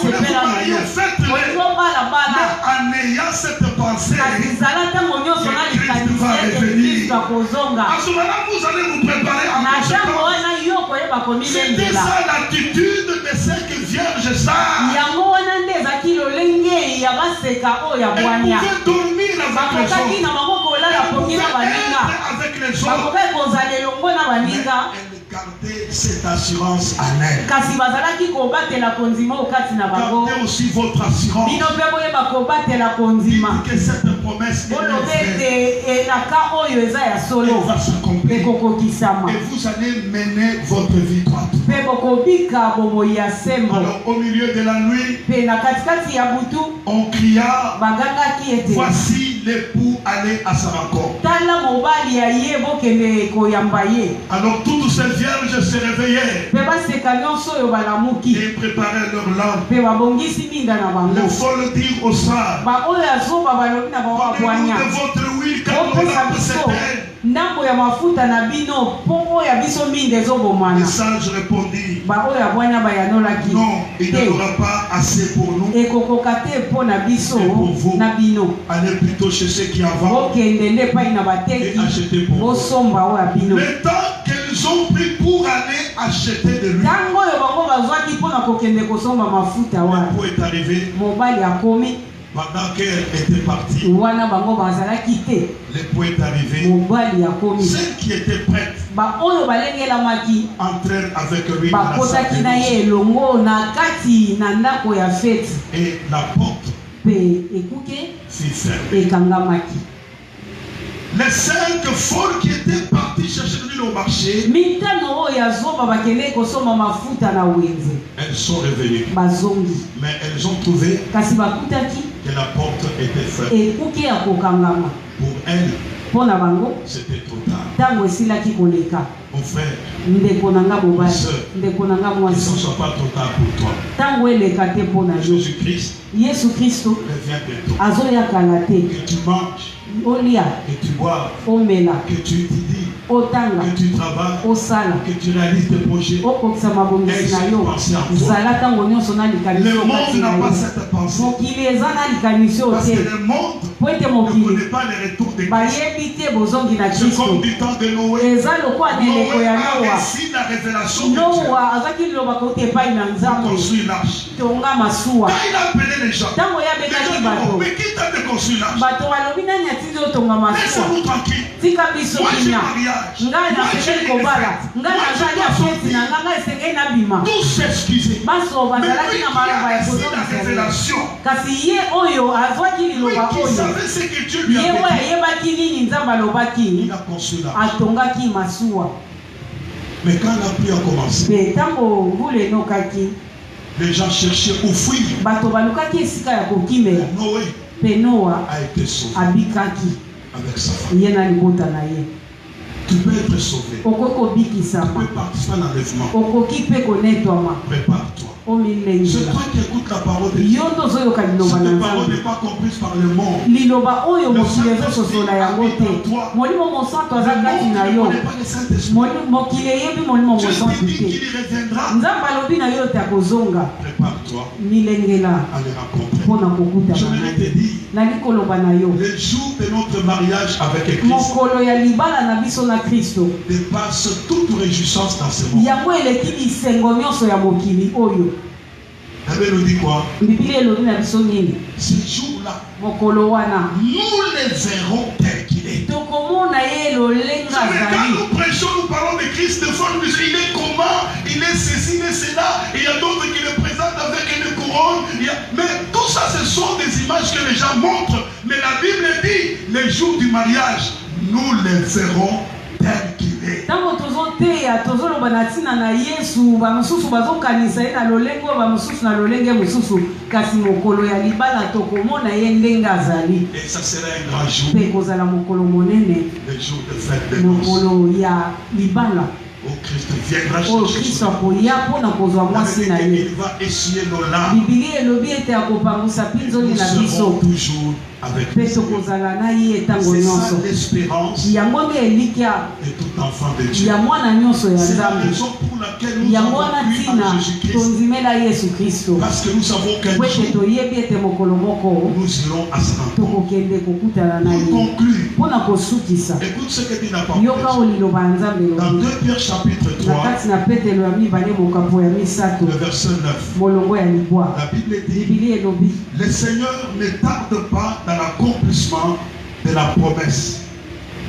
vous marier, faites-le. Mais en ayant cette pensée, Christ va revenir. À ce moment-là, vous allez vous préparer en conséquence. C'était ça l'attitude de ces vierges sages. Elle pouvait dormir avec les autres. Mais elle gardait cette assurance en elle. Gardez aussi votre assurance. Dites que cette promesse est va s'accomplir. Et vous allez mener votre vie droite. Alors au milieu de la nuit, on cria, voici l'époux allé à sa rencontre. Alors toutes ces vierges se réveillaient et préparaient leur lampe. Il faut le dire aux sages, donnez-nous de votre huile car nos lampes s'éteignent. Les sages répondirent, non, il n'y en aura pas assez pour nous et pour vous. Allez plutôt chez ceux qui en vendent et achetez pour vous. Le temps qu'elles ont pris pour aller acheter de l'huile, l'époux est arrivé. Pendant qu'elle était partie, l'époux est arrivé. Ceux qui étaient prêts entrèrent avec lui dans la salle de noces. Et la porte fut fermée. Les 5 folles qui étaient parties chercher de l'huile au marché, elles sont revenues. Mais elles ont trouvé que la porte était fermée. Pour elles, c'était trop tard. Mon frère, ma soeur, que ce ne soit pas trop tard pour toi. Jésus-Christ revient bientôt. Que tu manges, que tu bois, que tu étudies, que tu travailles, que tu réalises tes projets. Et cette pensée en toi. Le monde n'a pas cette pensée. Parce que le monde po ete ne mokili connaît pas le retour de Christ. bayebi te bozongi na C'est Kristo. comme du temps de Noé. Eza lokola na eleko ya Noé a Noa. reçu la révélation de Dieu Noa azwaki liloba kauti epai na pour Nzambe construire l'arche. tonga masuwa. Quand il a appelé les gens, Ntango les gens yabengaki disent, bato, mais qui t'a de construire l'arche? bato balobi nani atindi otonga masuwa. Laissez-nous tranquille. Tika biso Moi j'ai kimia. mariage. Ngai Moi nasengeli j'ai kobala. Ngai Moi je nazali dois afeti na sortir. ngai esengeli nabima. Tous s'excuser. Baso Mais bazalaki lui na qui maloba a ya reçu la kozongisa. révélation, Kasi ye oyo azwaki lui liloba qui oyo. savait ce que Dieu lui Ye avait oyo dit, ayebaki nini Nzambe alobaki. il a construit l'arche. Atongaki masuwa. Mais quand la pluie a commencé, Mpe ntango mvula enokaki, les gens cherchaient où fuir. bato balukaki esika ya kokimela. Noé Mpe Noa a été sauvé abikaki avec sa femme. ye na libota na ye. Tu peux être sauvé. Okoki Tu kobikisama, peux participer à l'enlèvement. okoki mpe konetwama, Prépare-toi. C'est omilengela. toi qui écoutes la parole de Dieu. Yo nde ozoyoka liloba na Cette parole Nzambe. n'est pas comprise par le monde. Liloba oyo mokili ezososola yango te. Molimo mosantu aza kati na Ne yo. connaît pas le Saint-Esprit. Mokili eyebi molimo Dieu mosantu te dit te. qu'il y reviendra. Nzambe alobi na yo te akozonga. Prépare-toi Milengela à le rencontrer. mpona Je kokutana voulais na te ye. dire, Nali koloba na yo. le jour de notre mariage avec Christ Mokolo ya libala na biso na Kristo. dépasse toute réjouissance dans ce monde. Yango eleki bisengo nyonso ya mokili oyo. La Bible nous dit quoi? Bibili elobi na biso nini? Ce jour-là, Mokolo wana nous le verrons tel qu'il est. tokomona ye lolenga Quand azali. nous prêchons, nous parlons de Christ, des fois nous disons, il est comment, il est ceci, il est cela, et il y a d'autres qui le présentent avec une couronne. Mais tout ça, ce sont des images que les gens montrent. Mais la Bible dit, les jours du mariage, nous les verrons tel qu'il est. Ntango tozoteya tozoloba na ntina na Yesu bamosusu bazokanisa ye na lolenge oyo bamosusu na lolenge mosusu kasi mokolo ya libala tokomona ye ndenge azali. Et ça sera un grand jour, Mpe kozala mokolo monene, le jour de fête de noces, mokolo ya libala où Christ viendra oyo chercher Kristo son akoya mpona kozwa mwasi na ye. il va essuyer nos larmes. Bibili elobi ete akopangwisa mpinzoli Nous na serons biso toujours avec mpe lui. tokozala na ye ntango C'est ça nyonso. l'espérance Yango nde elikya de tout enfant de Dieu. ya mwana nyonso ya C'est la Nzambe. raison pour laquelle nous Yango avons wana cru ntina en Jésus-Christ. tondimela Yesu Kristo. Parce que nous savons qu'un Po ete jour, toyebi ete mokolo moko nous irons à sa rencontre. tokokende kokutana na Pour ye conclure, mpona kosukisa. écoute ce que dit la parole Yoka de oyo liloba ya Nzambe Dieu. Dans elobi 2 Pierre chapitre na 3, kati na Petelo ya mibale mokambo ya misato le verset 9, molongo ya libwa. la Bible dit, Bibili elobi le Seigneur ne tarde pas dans l'accomplissement de la promesse,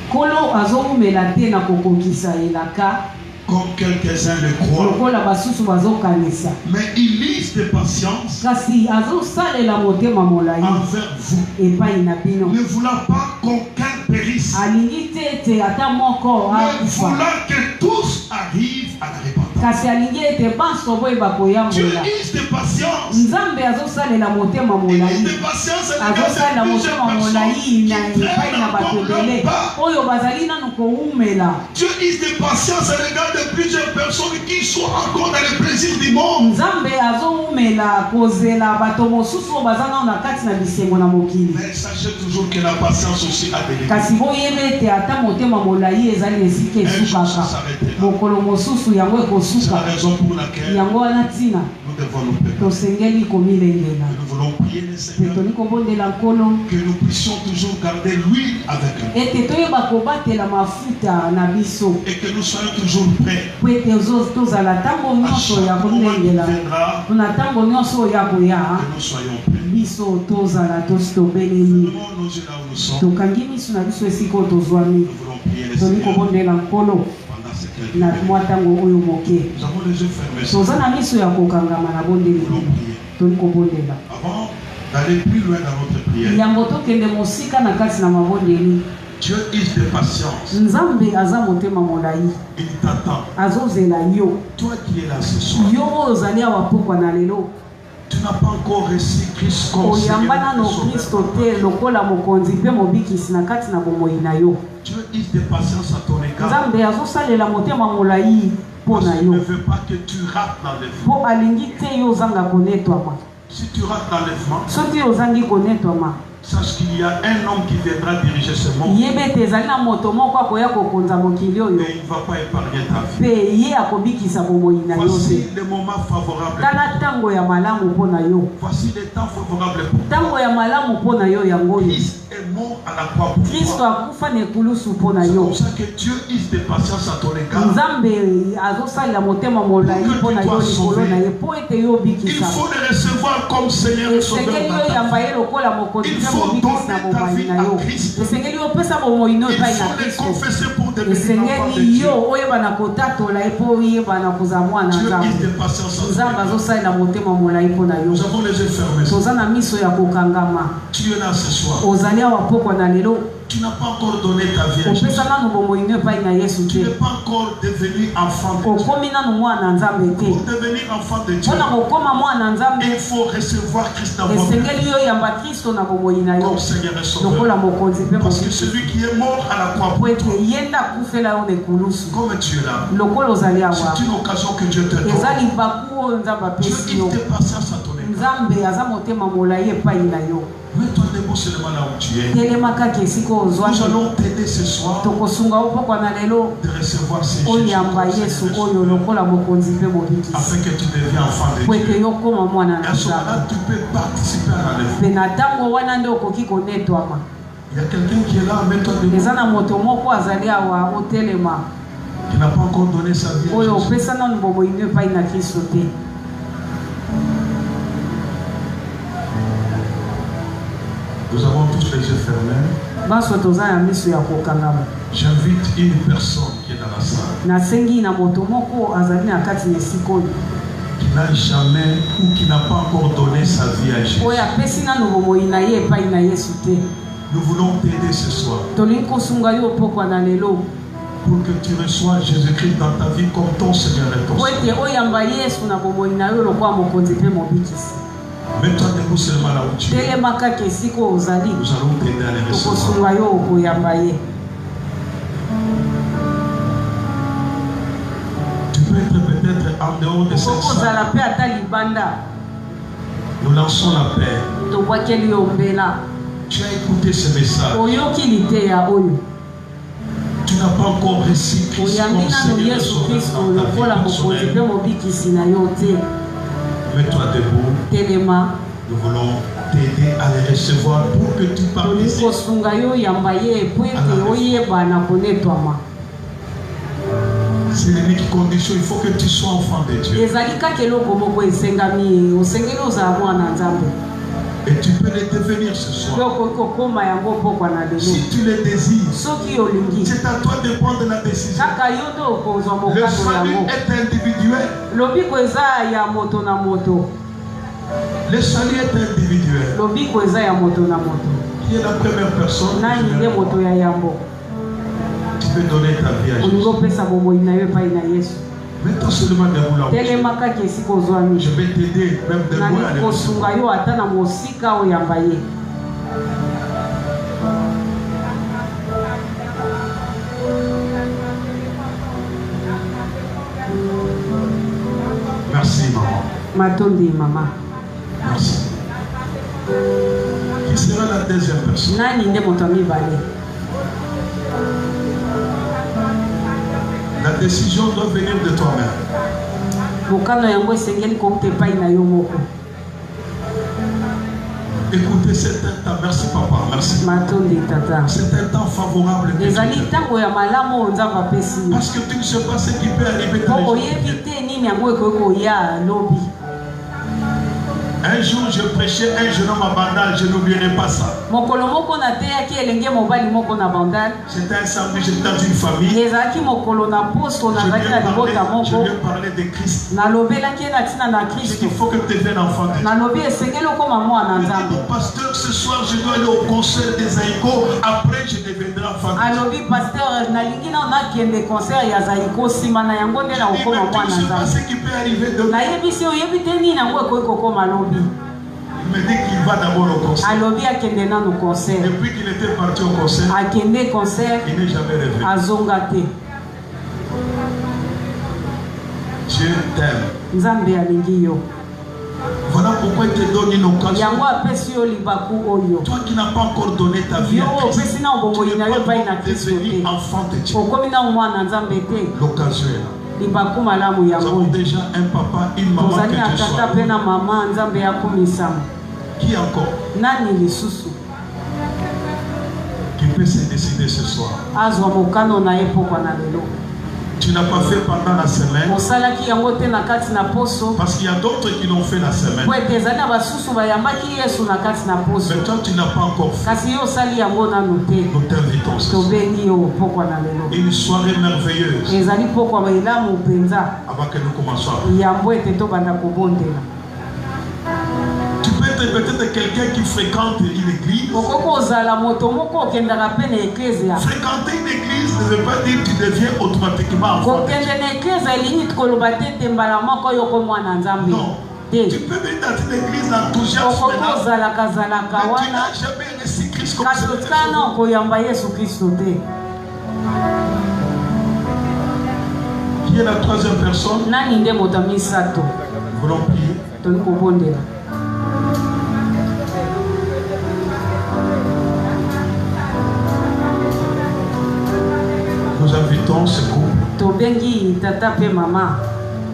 nkolo azowumela te na kokokisa elaka comme quelques-uns le croient, lokola basusu bazokanisa, mais il lise de patience kasi azosalela motema molai envers vous, epai na bino. ne voulant pas qu'aucun périsse, Alingi te ete ata moko mais akufa, voulant que tous arrivent à la repentance. kasi alingi ete banso boyeba Dieu koyambola. use de patience. Nzambe azosalela motema Il use molai, de patience à azosalela l'égard de plusieurs motema personnes molai qui na epai traînent na bato encore leur ebele pas. oyo bazali nanu kowumela. Dieu use de patience à l'égard de plusieurs personnes qui sont encore dans le plaisir du monde. Nzambe azowumela kozela bato mosusu oyo baza nano na kati na bisengo na mokili. Mais sachez toujours que la patience aussi a des limites. Kasi boyeba ete ata motema molai ezali esika Un jour, ça esukaka, s'arrêtera. mokolo mosusu yango C'est la ekosuka. raison pour laquelle Yango wana ntina nous devons nous préparer. tosengeli komilengela Nous voulons prier le mpe Seigneur toli kobondela nkolo que nous puissions toujours garder l'huile avec nous ete toyeba kobatela mafuta na biso et que nous soyons toujours prêts po ete tozala ntango à nyonso ya chaque moment qui komilengela viendra, na ntango nyonso oyo ya koya que nous soyons prêts. biso tozala tosi tobeleli Fermons nos yeux là où nous sommes. tokangi miso na biso esika oyo tozwami Nous voulons prier le toli Seigneur kobondela nkolo pendant ces quelques na minutes. mwa ntango oyo moke Nous avons les yeux fermés. toza na miso ya kokangama na bondeli Nous voulons prier. toli kobondela Avant d'aller plus loin dans notre prière, yango tokende mosika na kati na mabondeli. Dieu use de patience. Nzambe aza motema molai, Il t'attend. azozela yo Toi qui es là ce soir, yo oyo ozali awa pokwa na lelo tu n'as pas encore reçu Christ comme oyamba Seigneur nano et Sauveur. Kristo te lokola mokonzi mpe mobikisi na kati na bomoi na yo. Dieu use de patience à ton égard. Nzambe azosalela motema molai mpo Parce na qu'il ne yo veut pas que tu rates l'enlèvement. mpo alingi te yo ozanga konetwama. Si tu rates l'enlèvement, Soki ozangi konetwama sache qu'il y a un homme qui viendra diriger ce monde. Et il ne va pas épargner ta vie. Voici le moment favorable. Voici le temps favorable pour toi. Christ est mort à la croix pour toi. C'est pour ça que Dieu use de patience à ton égard. Il faut le recevoir comme Seigneur et Sauveur. Il faut donner ta vie à Christ. Il faut le confesser pour devenir enfant de Dieu. Dieu use de patience à ton égard. Nous avons les yeux fermés. Tu es là ce soir. Tu n'as pas encore donné ta vie à Jésus. Tu n'es pas encore devenu enfant de Dieu. Pour devenir enfant de Dieu, il faut recevoir Christ dans votre vie comme Seigneur et Sauveur. Parce que celui qui est mort à la croix pour toi, comme tu es là, c'est une occasion que Dieu te donne. Dieu il te patience à ton égard. Mets-toi debout seulement là où tu es. Nous allons t'aider ce soir de recevoir ces Jésus afin que tu deviens enfant de Dieu. Et à ce moment-là, tu peux participer à l'enlèvement. Il y a quelqu'un qui est là, mets-toi debout. Qui n'a pas encore donné sa vie à Jésus. Nous avons tous les yeux fermés. J'invite une personne qui est dans la salle, qui n'a jamais ou qui n'a pas encore donné sa vie à Jésus. Nous voulons t'aider ce soir pour que tu reçoives Jésus-Christ dans ta vie comme ton Seigneur et ton Sauveur. Mets-toi debout seulement là où tu es. Nous allons t'aider à les recevoir. Tu peux être peut-être en dehors de cette salle. Nous lançons la paix. Tu as écouté ce message. Tu n'as pas encore reçu Christ comme Seigneur et Sauveur dans ta vie personnelle. Mets-toi debout. Nous voulons t'aider à les recevoir pour que tu participes. C'est l'unique condition, il faut que tu sois enfant de Dieu. Et tu peux le devenir ce soir. Si tu le désires, c'est à toi de prendre la décision. Le salut est individuel. Le salut est individuel. Qui est la première personne? Tu peux donner ta vie à Jésus. Mets-toi seulement debout là. Je vais t'aider même debout à aller. Merci maman. Merci. Qui sera la deuxième personne? La décision doit venir de toi-même. Écoutez, c'est un temps. Merci papa, merci. C'est un temps favorable. Parce que tu ne sais pas ce qui peut arriver dans les jours. Un jour, je prêchais un jeune homme à Bandal, je n'oublierai pas ça. C'était un samedi, j'étais dans une famille. Je lui ai parlé de Christ. J'ai dit, il faut que tu deviennes enfant de Dieu. Il dit, pasteur, ce soir, je dois aller au concert des Aïko. Après, je deviendrai enfant de Dieu. Tu ne sais pas ce qui peut arriver demain. Il me dit qu'il va d'abord au concert. Depuis qu'il était parti au concert, il n'est jamais revenu. Dieu t'aime. Voilà pourquoi il te donne une occasion. yango apesi yo libaku oyo Toi qui n'as pas encore donné ta vie yo à Christ, opesi na obongoli na yo epai na kristo devenir te enfant de Dieu. okomi na mwana nzambe te L'occasion est là. libaku malamu Nous avons yango déjà un papa, une maman tozali na que tu tata sois. mpe na mama nzambe yakumisama Qui encore nani lisusu qui peut se décider ce soir? azwa mokano na ye pokwa na lelo Tu n'as pas fait pendant la semaine. osalaki yango te na kati na poso Parce qu'il y a d'autres qui l'ont fait la semaine. po ete ezali na basusu bayambaki yesu na kati na poso Mais toi, tu n'as pas encore fait. kasi yo osali yango nanu te Nous t'invitons ce soir. tobengi yo pokwa na lelo Une soirée merveilleuse ezali pokwa elamu mpenza avant que nous commençons à prier. yambo ete tobanda kobondela Tu peux être peut-être quelqu'un qui fréquente une église. okoki kozala moto moko okendaka mpe na eklezia Fréquenter une église ne veut pas dire que tu deviens automatiquement enfant de Dieu. kokende na eklezia elingi koloba te ete mbala moko yoko mwana nzambe Non. te Tu peux venir dans une église enthousiaste okoki maintenant, kozalakazalaka mais tu wana n'as jamais reçu Christ comme kasi Seigneur. otana okoyamba yesu kristo te Qui est la troisième personne? nani nde moto ya misato Nous voulons prier. toli kobondela Nous invitons ce couple. tobengi tata mpe mama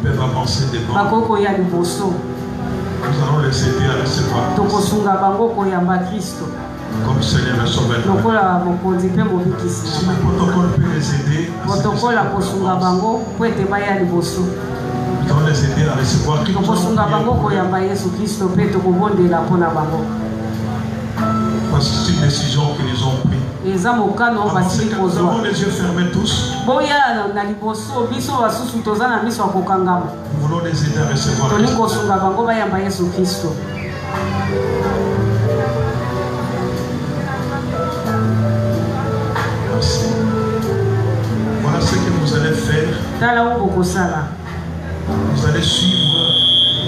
Peuvent avancer devant. bakoki koya liboso Nous allons les aider à recevoir Christ tokosunga bango koyamba kristo comme Seigneur et Sauveur. lokola mokonzi mpe mobikisi Si na le bango protocole peut les aider, à ce que protokola ce kosunga avance. bango po ete baya liboso Nous allons les aider à recevoir Christ. Nous allons tokosunga prier bango pour eux. koyamba yesu kristo mpe tokobondela mpona bango Parce que c'est une décision qu'ils ont prise. eza mokano oyo Avancez, basili que nous avons kozwa les yeux fermés tous. boya na liboso biso basusu toza na miso ya kokangama Nous voulons les aider à recevoir tolingi Christ. kosunga bango bayamba yesu kristo Merci. Voilà ce que vous allez faire. tala oyo bokosala Vous allez suivre.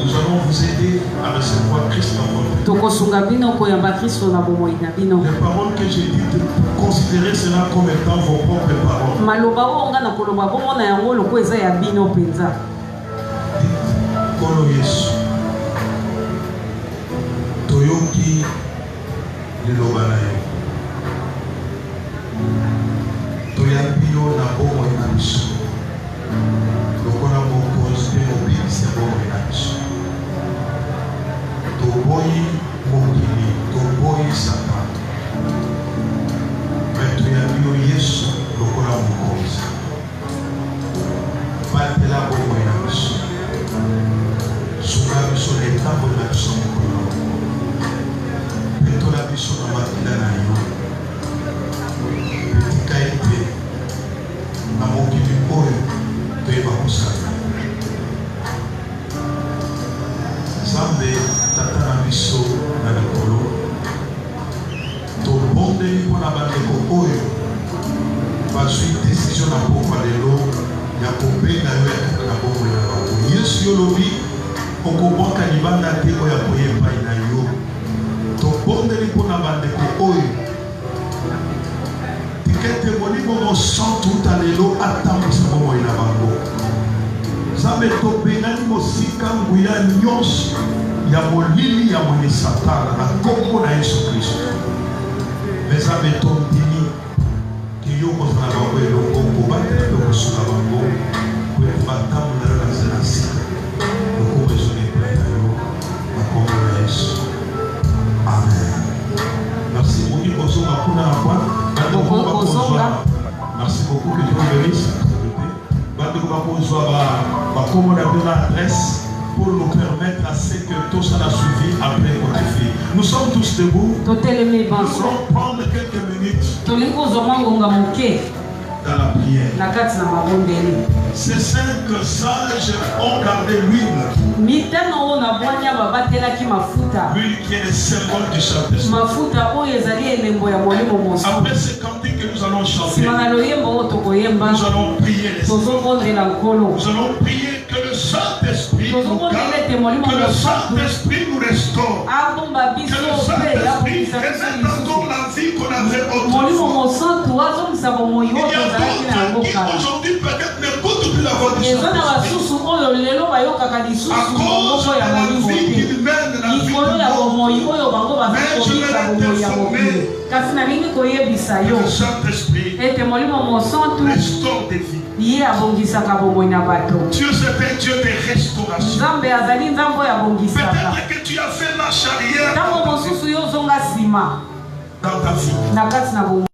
Nous allons vous aider à recevoir Christ dans votre vie. tokosunga bino koyamba kristo na bomoi na bino Les paroles que j'ai dites, considérez cela comme étant vos propres paroles. maloba oyo nga na koloba bomona yango loko eza ya bino mpenza Dites, Kolo Yesu, Toyoki liloba na yo. Toyambi yo na bomoi na biso. Lokola mokonzi mpe mobikisi ya bomoi na biso. Toboyi mokili, toboyi Satan. Mais toyambi yo Yesu lokola mokonzi. Batela bomoi na biso. Sunga biso letambo na biso mokolo. Petola biso na makila na yo. Petika ete na mokili oyo toyeba kosala. Nzambe tata na biso na likolo. Tobondeli mpo na bandeko oyo bazwi décision na pokwa lelo ya kobenga yo ya na bomoi na bango. Yesu yo lobi okobwaka libanda te oyo akoya epai na yo. Tobondeli mpo na bandeko oyo tikete molimo mosantu uta lelo atambwisa bomoi na bango. Nzambe tobengani mosika nguya nyonso ya molili ya mwenye Satana na kombo na Yesu Kristo. Mais Nzambe tondimi ke yo kozala bango elongo kobatela mpe kosunga bango po ete batambola na nzela na sika lokomo ezoni epai na yo na kombo na Yesu. Amen. Merci beaucoup kozonga kuna na kwa bandeko bakozwa. Merci beaucoup que Dieu vous bénisse. Bandeko bakozwa bakombo na bino na adresse pour nous permettre à ce que tout ça a suivi après côté fille. Nous sommes tous debout. totelemi Nous banso allons prendre quelques minutes tolingi kozwa ngonga moke dans la prière. na kati na mabondeli Ces 5 sages ont gardé l'huile. mitano oyo na bwanya babatelaki mafuta L'huile qui est le symbole du Saint-Esprit. mafuta oyo ezali elembo ya molimo mosusu Après ce cantique que nous allons chanter, nsima na loyembo oyo tokoyemba nous allons prier les saints. tozobondela nkolo Nous allons prier que le Saint-Esprit nous garde, que le Saint-Esprit nous restaure, abomba que biso le mpe Saint-Esprit abongisa biso remette lisusu encore la vie qu'on avait molimo autrefois. mosantu azongisa bomoi Il oyo y a tozalaki na yango d'autres qui kala aujourd'hui peut-être n'écoutent plus la voix du eza na Saint-Esprit basusu oyo lelo bayokaka lisusu à cause moko de ya la molimo vie te qu'ils mène la vie du likolo ya bomoi monde. oyo bango Mais je bazakolisa vais bomoi ya mokili t'informer kasi nalingi koyebisa que yo le Saint-Esprit ete molimo mosantu restaure des vies. ye abongisaka bomoi na bato. Dieu c'est un Dieu de restauration. nzambe azali nzambe oyo abongisaka. Peut-être que tu as fait marche arrière ntango mosusu yo ozonga nsima dans ta vie. na kati na bomoi